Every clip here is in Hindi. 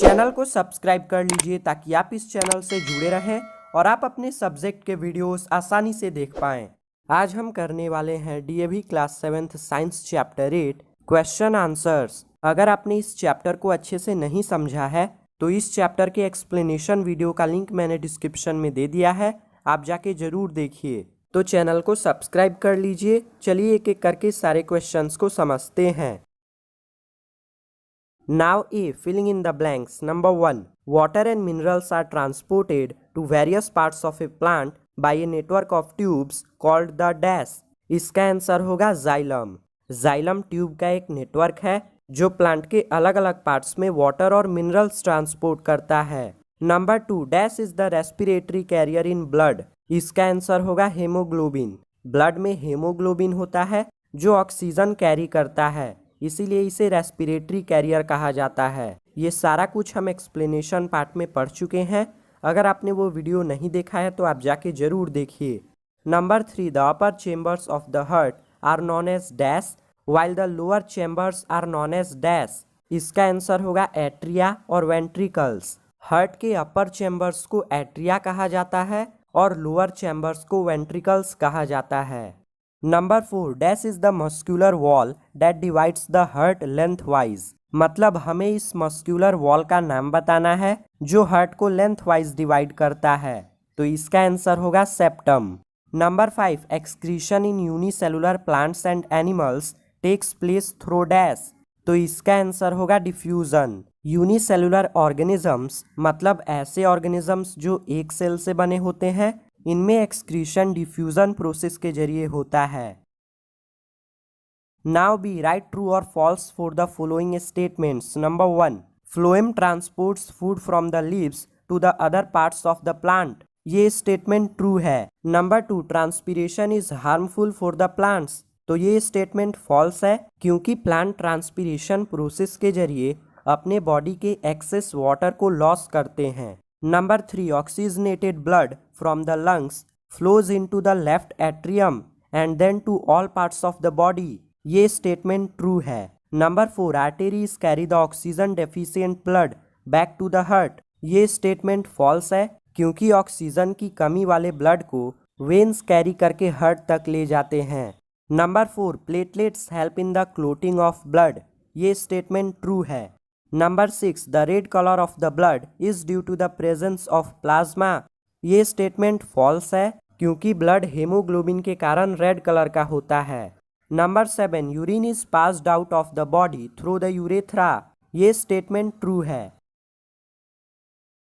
चैनल को सब्सक्राइब कर लीजिए ताकि आप इस चैनल से जुड़े रहें और आप अपने सब्जेक्ट के वीडियोस आसानी से देख पाएं। आज हम करने वाले हैं DAV class 7th science chapter 8 question answers. अगर आपने इस चैप्टर को अच्छे से नहीं समझा है तो इस चैप्टर के एक्सप्लेनेशन वीडियो का लिंक मैंने डिस्क्रिप्शन में दे दिया है, आप जाके जरूर देखिए। तो चैनल को सब्सक्राइब कर लीजिए। चलिए एक एक करके सारे क्वेश्चंस को समझते हैं। Now A, filling in the blanks. Number 1. Water and minerals are transported to various parts of a plant by a network of tubes called the dash. इसका आंसर होगा जाइलम। जाइलम ट्यूब का एक नेटवर्क है जो प्लांट के अलग अलग पार्ट्स में वाटर और मिनरल्स ट्रांसपोर्ट करता है। Number 2. Dash is the respiratory carrier in blood. इसका आंसर होगा हेमोग्लोबिन। ब्लड में हेमोग्लोबिन होता है जो ऑक्सीजन कैरी करता है, इसीलिए इसे रेस्पिरेटरी कैरियर कहा जाता है। ये सारा कुछ हम एक्सप्लेनेशन पार्ट में पढ़ चुके हैं। अगर आपने वो वीडियो नहीं देखा है तो आप जाके जरूर देखिए। Number 3. The upper chambers of the heart are known as dash while the lower chambers are known as dash. इसका आंसर होगा एट्रिया और वेंट्रिकल्स। हार्ट के अपर चेम्बर्स को एट्रिया कहा जाता है और लोअर चेम्बर्स को वेंट्रिकल्स कहा जाता है। Number 4. Dash is the muscular wall that divides the heart length wise. मतलब हमें इस मस्क्यूलर वॉल का नाम बताना है जो हार्ट को लेंथ वाइज डिवाइड करता है, तो इसका आंसर होगा septum. Number 5. Excretion in unicellular plants and animals takes place through dash. तो इसका आंसर होगा डिफ्यूजन। यूनिसेलुलर ऑर्गेनिजम्स मतलब ऐसे ऑर्गेनिजम्स जो एक सेल से बने होते हैं, इनमें एक्सक्रीशन डिफ्यूजन प्रोसेस के जरिए होता है। नाउ बी राइट ट्रू और false for the following statements. Number 1. Phloem transports food from the leaves to the other parts of the plant. ये स्टेटमेंट ट्रू है। Number 2. Transpiration is harmful for the plants. तो ये स्टेटमेंट फॉल्स है क्योंकि प्लांट ट्रांसपीरेशन प्रोसेस के जरिए अपने बॉडी के एक्सेस वाटर को लॉस करते हैं। Number 3. Oxygenated blood from the lungs flows into the left atrium and then to all parts of the body. ये स्टेटमेंट ट्रू है। Number 4. Arteries carry the oxygen deficient blood back to the heart. ये स्टेटमेंट फॉल्स है क्योंकि ऑक्सीजन की कमी वाले ब्लड को वेन्स कैरी करके हार्ट तक ले जाते हैं। Number 4. Platelets help in the clotting of blood. ये स्टेटमेंट ट्रू है। Number 6. The red colour of the blood is due to the presence of plasma. ये स्टेटमेंट फॉल्स है क्योंकि ब्लड हेमोग्लोबिन के कारण रेड कलर का होता है। Number 7. Urine is passed out of the body through the urethra. ये स्टेटमेंट ट्रू है।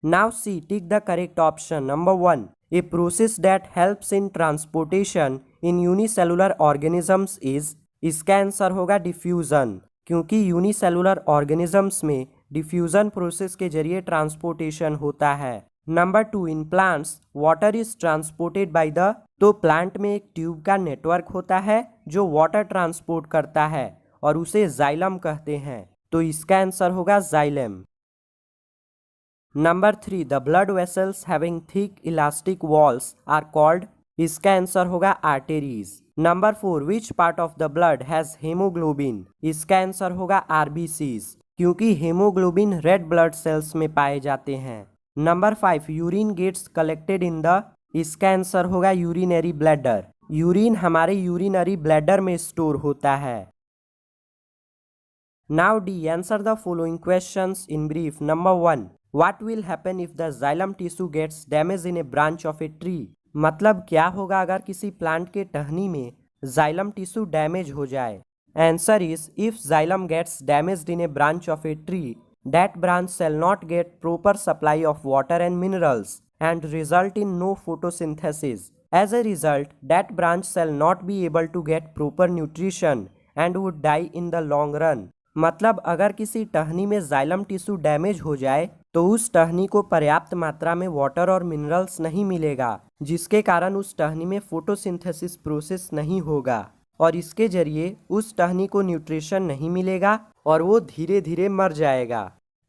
Now see tick the correct option. Number 1. A process that helps in transportation in unicellular organisms is. इसका आंसर होगा डिफ्यूजन, क्योंकि यूनिसेलुलर ऑर्गेनिजम्स में डिफ्यूजन प्रोसेस के जरिए ट्रांसपोर्टेशन होता है। Number 2. In plants water is transported by the. तो प्लांट में एक ट्यूब का नेटवर्क होता है जो वाटर ट्रांसपोर्ट करता है और उसे जाइलम कहते हैं, तो इसका आंसर होगा xylem. Number 3. The blood vessels having thick elastic walls are called. इसका आंसर होगा arteries. Number 4. Which part of the blood has haemoglobin. इसका आंसर होगा आरबीसीज, क्योंकि हेमोग्लोबिन रेड ब्लड सेल्स में पाए जाते हैं। नंबर 5. Urine gets collected in the. इसका आंसर होगा यूरिनरी ब्लैडर। यूरिन हमारे यूरिनरी ब्लैडर में स्टोर होता है। Now the answer the following questions in brief. Number 1. What will happen if the xylem tissue gets damage in a branch of a tree. मतलब क्या होगा अगर किसी प्लांट के टहनी में जाइलम टिश्यू डैमेज हो जाए। Answer is if xylem gets damaged in a branch of a tree that branch shall not get proper supply of water and minerals and result in no photosynthesis. As a result, that branch shall not be able to get proper nutrition and would die in the long run. मतलब अगर किसी टहनी में जाइलम टिश्यू डैमेज हो जाए तो उस टहनी को पर्याप्त मात्रा में वाटर और मिनरल्स नहीं मिलेगा, जिसके कारण उस टहनी में फोटोसिंथेसिस प्रोसेस नहीं होगा और इसके जरिए उस टहनी को न्यूट्रिशन नहीं मिलेगा और वो धीरे धीरे मर जाएगा।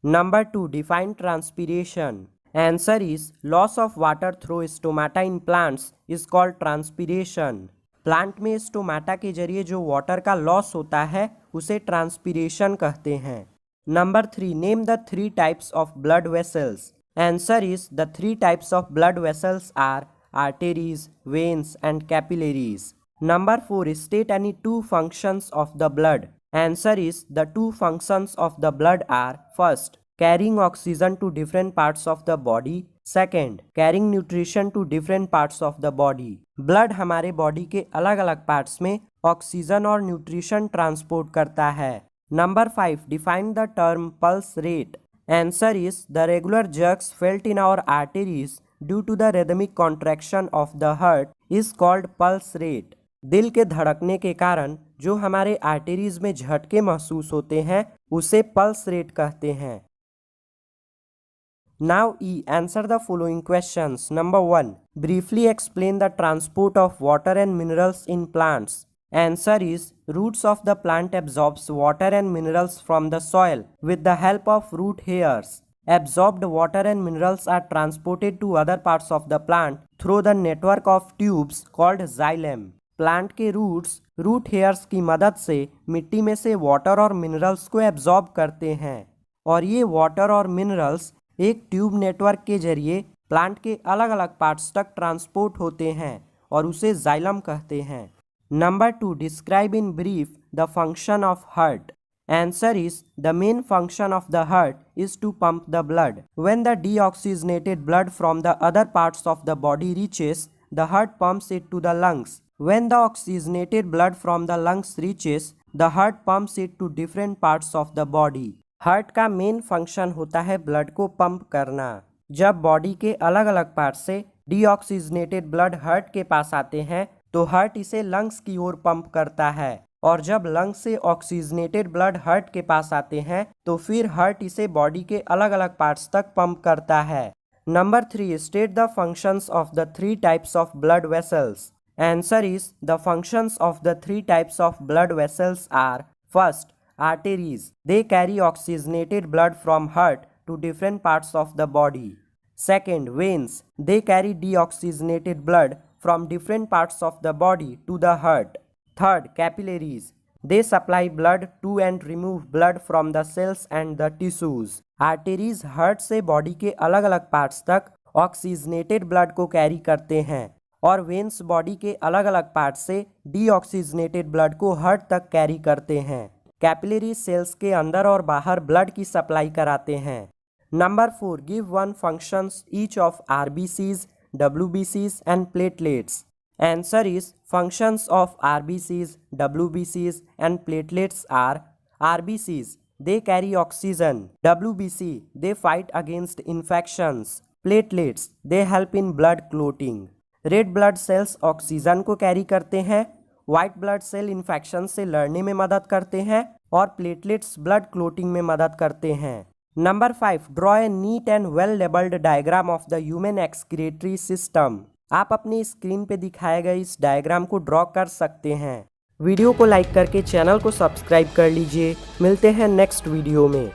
Number 2. Define transpiration. Answer is loss of water through stomata in plants is called transpiration. Plant में स्टोमाटा के जरिए जो वाटर का लॉस होता है उसे ट्रांसपीरेशन कहते हैं। Number 3. Name the 3 types of blood vessels. Answer is the 3 types of blood vessels are arteries, veins and capillaries. Number 4. State any 2 functions of the blood. Answer is the 2 functions of the blood are: first, carrying oxygen to different parts of the body. Second, carrying nutrition to different parts of the body. Blood हमारे बॉडी के अलग अलग पार्ट्स में ऑक्सीजन और न्यूट्रिशन ट्रांसपोर्ट करता है। Number 5. Define the term pulse rate. Answer is the regular jerks felt in our arteries due to the rhythmic contraction of the heart is called pulse rate. दिल के धड़कने के कारण जो हमारे आर्टरीज में झटके महसूस होते हैं उसे पल्स रेट कहते हैं। Now E. Answer the following questions. Number 1. Briefly explain the transport of water and minerals in plants. Answer is roots of the plant absorbs water and minerals from the soil with the help of root hairs. Absorbed water and minerals are transported to other parts of the plant through the network of tubes called xylem. Plant के रूट्स रूट हेयर्स की मदद से मिट्टी में से वाटर और मिनरल्स को एब्जॉर्ब करते हैं और ये वाटर और मिनरल्स एक ट्यूब नेटवर्क के जरिए प्लांट के अलग अलग पार्ट्स तक ट्रांसपोर्ट होते हैं और उसे जाइलम कहते हैं। Number 2. Describe in brief the function of heart. Answer is the main function of the heart is to pump the blood. When the deoxygenated blood from the other parts of the body reaches the heart pumps it to the lungs. When the oxygenated blood from the lungs reaches, the heart pumps it to different parts of the body. Heart का मेन फंक्शन होता है ब्लड को पंप करना। जब बॉडी के अलग अलग पार्ट से डीऑक्सीजनेटेड ब्लड हार्ट के पास आते हैं तो हार्ट इसे लंग्स की ओर पंप करता है और जब लंग्स से ऑक्सीजनेटेड ब्लड हार्ट के पास आते हैं तो फिर हार्ट इसे बॉडी के अलग अलग पार्ट्स तक पंप करता है। Number 3. State the functions of the 3 types of blood vessels. Answer is the functions of the 3 types of blood vessels are: first, arteries. They carry oxygenated blood from heart to different parts of the body. Second, veins. They carry deoxygenated blood from different parts of the body to the heart. Third, capillaries. They supply blood to and remove blood from the cells and the tissues. Arteries heart से बॉडी के अलग अलग पार्ट्स तक ऑक्सीजनेटेड ब्लड को कैरी करते हैं और वेन्स बॉडी के अलग अलग पार्ट से डीऑक्सीजनेटेड ब्लड को हार्ट तक कैरी करते हैं। कैपिलरी सेल्स के अंदर और बाहर ब्लड की सप्लाई कराते हैं। Number 4. Give 1 functions each of RBCs, डब्ल्यूबीसीज and platelets. Answer is functions of RBCs, डब्ल्यूबीसीज and platelets are: RBCs they carry oxygen, WBC they fight against infections, platelets they help in blood clotting. Red blood cells oxygen को कैरी करते हैं, व्हाइट ब्लड सेल इन्फेक्शन से लड़ने में मदद करते हैं और प्लेटलेट्स ब्लड क्लोटिंग में मदद करते हैं। नंबर 5. Draw a neat and well labelled diagram of the human excretory system. आप अपनी स्क्रीन पे दिखाए गए इस डायग्राम को ड्रॉ कर सकते हैं। वीडियो को लाइक करके चैनल को सब्सक्राइब कर लीजिए। मिलते हैं नेक्स्ट वीडियो में।